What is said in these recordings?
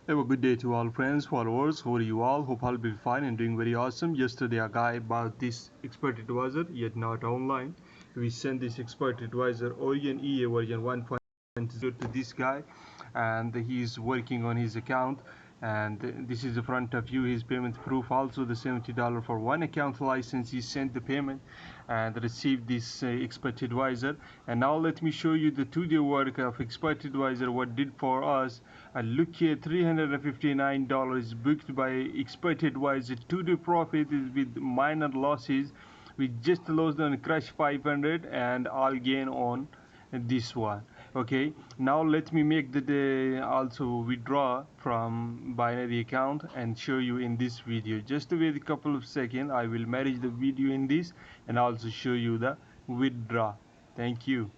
Have a good day to all friends, followers. How are you all? Hope I'll be fine and doing very awesome. Yesterday a guy bought this expert advisor, yet not online. We sent this expert advisor Orion EA version 1.0 to this guy, and he's working on his account. And this is the front of you, his payment proof. Also the $70 for one account license. He sent the payment and received this expert advisor. And now let me show you the 2-day work of expert advisor, what did for us. And look here, $359 booked by expert advisor. 2-day profit is with minor losses. We just lost on crash 500 and all gain on this one. Okay, now let me make the also withdraw from binary account and show you in this video. Just wait a couple of seconds, I will manage the video in this and also show you the withdraw. Thank you.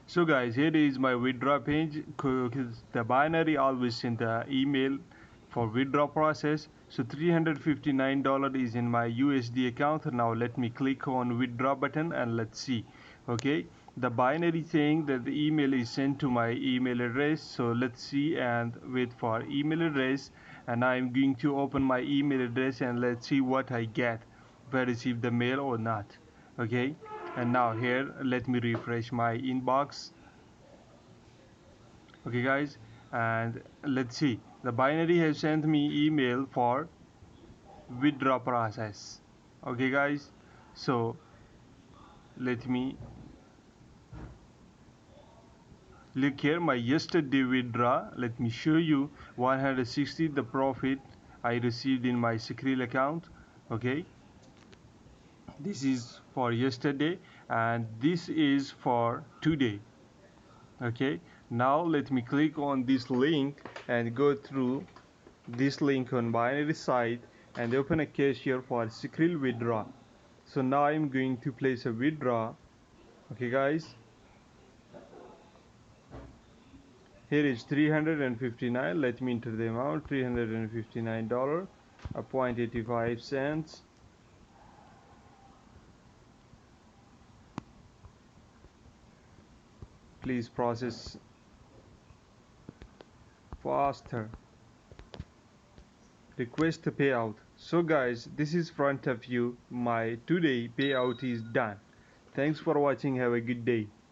So guys, here is my withdraw page. The binary always send the email for withdraw process. So $359 is in my USD account. Now let me click on withdraw button and let's see. Okay, the binary saying that the email is sent to my email address. So let's see and wait for email address, and I'm going to open my email address and let's see what I get, if I receive the mail or not. Okay, and now here let me refresh my inbox. Okay guys, and let's see, the binary has sent me email for withdraw process. Okay guys, so let me look here, my yesterday withdraw. Let me show you 160 the profit I received in my Skrill account. Okay, this is for yesterday and this is for today. Okay, now let me click on this link and go through this link on binary site and open a cashier for Skrill withdraw. So now I'm going to place a withdraw. Okay guys, here is 359. Let me enter the amount, $359, a 0.85 cents. Please process faster. Request the payout. So guys, this is front of you, my today payout is done. Thanks for watching. Have a good day.